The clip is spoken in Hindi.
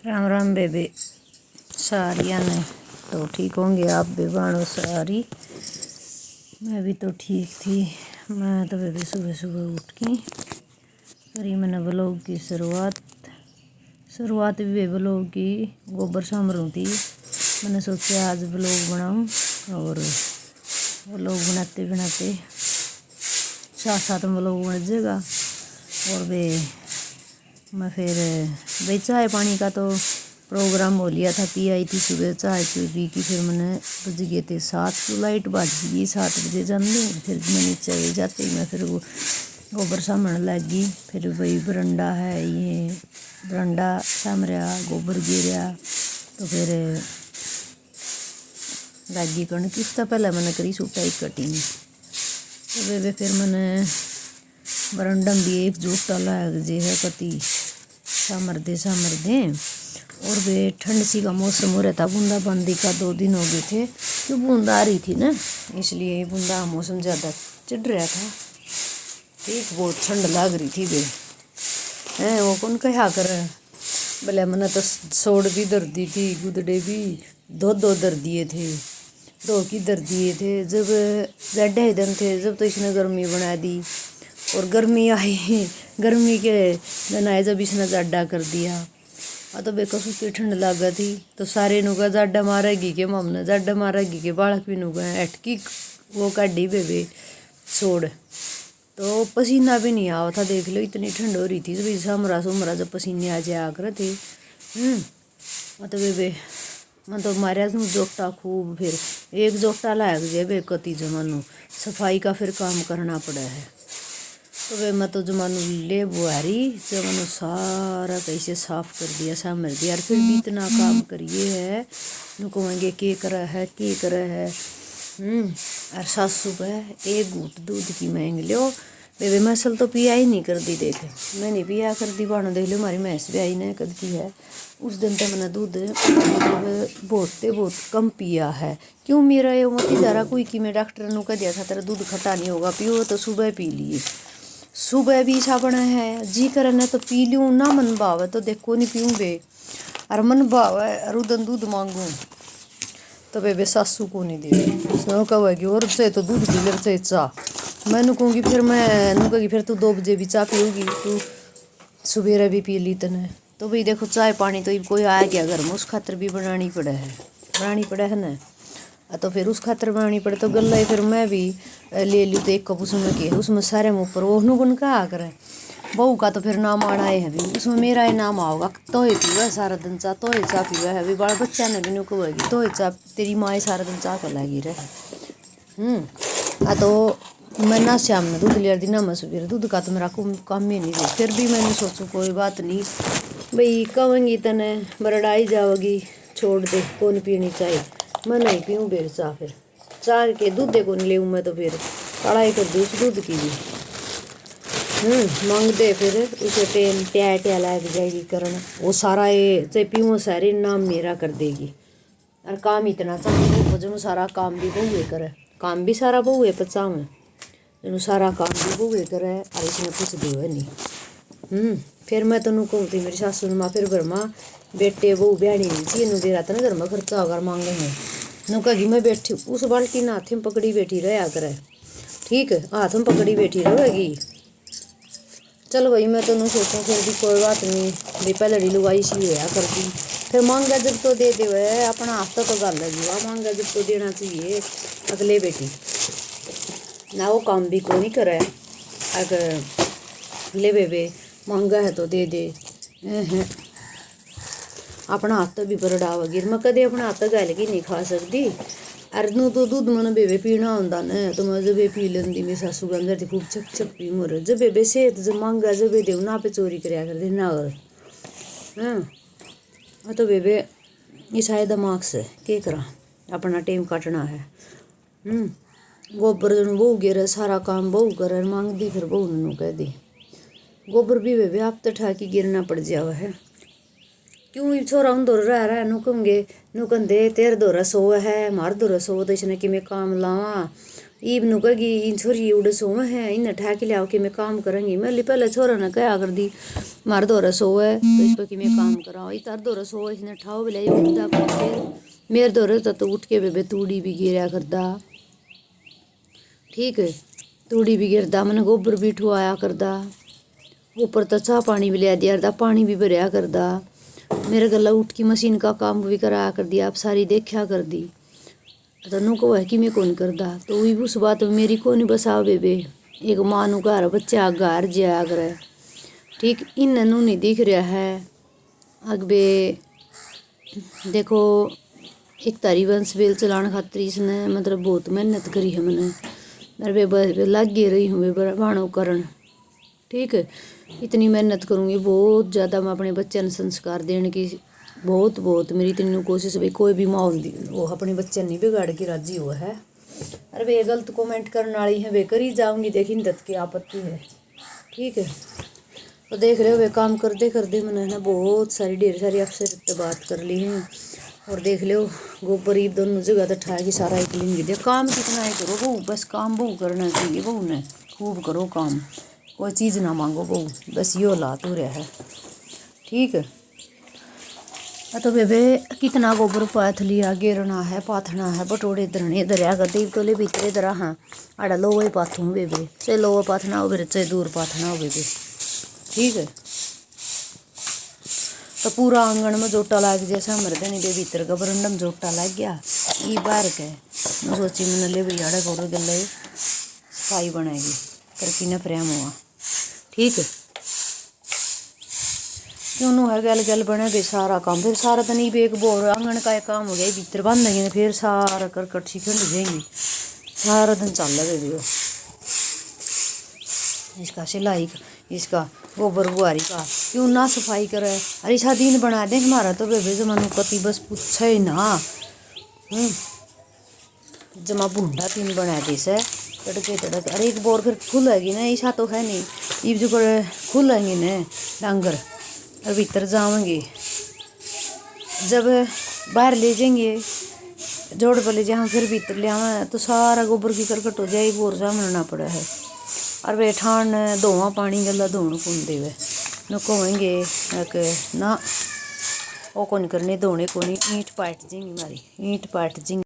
राम राम बेबे सारिया ने तो ठीक होंगे। आप भी बाणो सारी। मैं भी तो ठीक थी। मैं तो बेबे सुबह सुबह उठ की करी मैंने ब्लॉग की शुरुआत भी बेबे ब्लॉग की गोबर सामरू थी। मैंने सोचा आज ब्लॉग बनाऊं और ब्लॉग बनाते बनाते साथ साथ में ब्लॉग बन जाएगा। और वे मैं फिर भाई चाय पानी का तो प्रोग्राम हो लिया था, पी आई थी सुबह चाय पी की। फिर मैंने बज गए थे 7 तो लाइट बज गई 7 बजे जाने। फिर मैं नीचे जाते ही मैं फिर वो गोबर सामने लग गई। फिर वही बरंडा है, ये बरंडा साम रहा, गोबर गिरा तो फिर लगी करने किसका पहले मैंने करी सूटाई कटिंग। तो वे फिर मैंने बरंडम भी एक जोटा लग जे है कति सामर दे। और वे ठंड सी का मौसम हो रहा था, बूंदा बांदी का 2 दिन हो गए थे क्यों बूंदा आ रही थी ना, इसलिए बूंदा मौसम ज़्यादा चढ़ रहा था। ठीक बहुत ठंड लग रही थी वे हैं। वो कौन कहा कर भले मैंने तो सोड़ भी दर दी थी, गुदड़े भी दो दर दिए थे, 2 की दर दिए थे। जब ज़्यादा दिन थे जब तो इसने गर्मी बना दी और गर्मी आई, गर्मी के दिन आए जब इसने जाडा कर दिया। तो बेको सुती ठंड लगा थी तो सारे नुका जाडा मारेगी के ममने जाडा मारेगी के बालक भी नुका अटकी वो काढ़ी बेबे छोड़ तो पसीना भी नहीं आवा था। देख लो इतनी ठंड हो रही थी तो समरा सुमरा जब पसीने आ जाया कर थे। तो बेबे मैं तो मारिया जोटा खूब। फिर एक जोटा लायक जे बे कति जमानो सफाई का फिर काम करना पड़ा है। तो वे मैं तो जमानो ले बुआरी जमानो सारा कैसे साफ कर दिया सामर दिया। और फिर भी इतना काम करिए है नुको कहेंगे के करे है। और सासू पे एक घूट दूध की मांग लो बेबे मसल तो पिया ही नहीं कर दी। देख मैं नहीं पिया कर दी बाणो देख लो हमारी भैंस भी आई ने करती है। उस दिन तो मैंने दूध मतलब बहुत कम पिया है। क्यों मेरा ये मती ज़रा कोई कि मैं डॉक्टर ने कह दिया था तेरा दूध खट्टा नहीं होगा, पियो तो सुबह पी लिए। सुबह भी साबण है जी करे न तो पी लूँ, ना मन भाव तो देखो नहीं पीऊँ बे। और मन भाव और उदन दूध मांगूँ तो बेबे सासू को नहीं दे सो कहेगी और चाहे तो दूध पी ले चाहे चाह। मैं कहूँगी फिर मैं कहूँगी फिर तू 2 बजे भी चाह पीऊँगी, तू सुबेरा भी पी ली तने। तो भाई देखो चाय पानी तो कोई आ गया घर में उस खातर भी बनानी पड़े है ना। तो फिर उस खातर बनानी पड़े तो गल्ला फिर मैं भी ले लूँ तो एक कप उसमें के उसमें सारे मुँह पर वो नुकन कहा करे बहू का तो फिर नाम आना है भी उसमें मेरा ही नाम आओगा। तो ही पीवा सारा दिन चाह तो ही चाह पीवा है भी बड़ा बच्चा ने भी नुक होगी तो ही चाह तेरी माँ सारा दिन चाह कर लगी रहे। तो मैं ना शाम में दूध लिया दी ना मैं सुबह दूध का तो मेरा काम ही नहीं दे। फिर भी मैंने सोचू कोई बात नहीं भाई कहेंगी तने बरड़ाई जाओगी छोड़ दे कौन पीनी चाहिए। मैं नहीं पीऊँ फिर चाह के दूध को नहीं ले मैं तो फिर कढ़ाई कर दूँ उस दूध की भी मांग दे। फिर उसे ट्या लग जाएगी करना वो सारा ये चाहे पीऊँ सारे नाम मेरा कर देगी। और काम इतना था जो सारा काम भी बहुए करे, काम भी सारा बहुए पचा में जो सारा काम भी बहुए करे और इसने कुछ दो है नहीं। फिर मैं तेन कहती मेरी सासू माँ फिर घर में बेटे बहू ब्याणी नहीं चाहिए नु बेरा था ना घर में खर्चा अगर मांगे हैं नु कहेगी मैं बैठी उस बाल्टी ने हाथ में पकड़ी बैठी रहा करे। ठीक है हाथ में पकड़ी बैठी रहेगी। चलो भाई मैं तो सोचूँ फिर भी कोई बात नहीं भी पहले लुगाई सी होया करती फिर मांगा जब तो दे दे अपना हाथ तो गल लगी मांगा जब तो देना चाहिए अगले बेटी ना वो काम भी कोई नहीं करे। अगर ले बेबे मांगा है तो दे दे अपना हाथ तो भी बरड़ावगी मैं कदे अपना हाथ गल की नहीं खा सकती। अरे तो दूध मैंने बेबे पीना होंदा न तो मैं जब पी लेंदी मेरी सासू के अंदर थी खूब चक पी मोर जब बेबे सेहत जब मांगा जब दे ना पे चोरी कराया कर दे ना और तो बेबे इस आए दिमाग से क्या करा अपना टाइम काटना है। गोबर जन बहू गिर सारा काम बहू करे मांगदी फिर बहू ने कह दी गोबर भी बेबे आप तो ठाकी गिरना पड़ जावा है। क्यों छोरा उन दौर रहा नु कहूँगे नु कहते तेरे दौरा सो है मार दौरा सो तो इसने कि मैं काम लावा ईब नु कहेगी इन छोरी उड़े सोवे है इन ठा के लियाओ कि मैं काम करेंगी। मैं पहले छोरा ने कहा कर दी मार दो सोए तो इस पर कि मैं काम करा इतार दो सोए इसने ठाओ भी ले उठदा फिर मेरे दौरे तो उठ के बेबे तूड़ी भी गिरा करदा। ठीक है तूड़ी भी गिरदा मैंने गोबर भी ठुआया करदा ऊपर तो चाह पानी भी लिया दिया पानी भी भरया करदा। मेरे गला उठ की मशीन का काम भी कराया कर दिया आप सारी देखा कर दी तो नु को है कि मैं कौन करदा तो वही उस बात में मेरी को नहीं बसाओ बेबे एक माँ नु घर बच्चा घर जाया करे। ठीक इन नू नहीं दिख रहा है अगबे देखो एक तारी वंश बेल चलाने खातिर इसने मतलब बहुत मेहनत करी है मैंने मेरे बे लग गई रही हूँ बाणों करन। ठीक है इतनी मेहनत करूँगी बहुत ज़्यादा मैं अपने बच्चे ने संस्कार देने की बहुत मेरी इतनी कोशिश भाई कोई भी माहौल वो अपने बच्चे नहीं बिगाड़ के राजी हुआ है। अरे वे गलत कमेंट करने वाली है वे करी जाऊँगी देखी दत्त की आपत्ति है। ठीक है तो देख रहे हो वे काम करते मैंने ना बहुत सारी ढेर सारी आपसे बात कर ली है और देख लो गोबर ईब दोनों जगह तो ठा के सारा एक लेंगे दे काम कितना है करो बहू बस काम बहू करना चाहिए बहू ने खूब करो काम कोई चीज़ ना मांगो बहू बस यो लात हो रहा है। ठीक है तो बेबे कितना गोबर पाथ लिया गिरना है पाथना है बटोड़े धरने दरिया कर दीप टोले भीतरे दरा हाँ आड़ा लोवे पाथू बेबे चाहे लोवे पाथना हो बेरे चाहे दूर पाथना हो बेबे। ठीक है तो पूरा आंगन में जोटा लग जैसा मरदे नहीं भीतर का बरंडम जोटा लग गया ये बाहर के मैं सोची मैंने ले भैया गोड़ गले सफाई बनाएगी करके न प्रेम हुआ। ठीक है क्यों हर गल गल बने भी सारा काम फिर सारा दिन ही एक बोर आंगन का एक काम हो गया भीतर बंद देंगे फिर सारा कर कट्ठी खंड जाएंगी सारा दिन चल रहे भी इसका सिलाई इसका गोबर बुआरी का क्यों ना सफाई करे अरे सा दिन बना दे हमारा तो बेबे जमानू कति बस पूछे ही ना जमा भूडा तीन बना दी से तड़के अरे एक बोर फिर खुलेगी ना ऐसा तो है नहीं ये जो खुलेंगे ना डांगर और भीतर जाएंगे जब बाहर ले जाएंगे जोड़ पर ले जाए फिर भीतर ले आवा तो सारा गोबर की करकट हो जाए बोर सामना पड़ा है और वे ठान धोवा पानी गला धोन कौन देवे न कहेंगे ना वो कौन करने धोने को नहीं ईंट पाट जाएंगी हमारी ईंट पाट जाएंगी।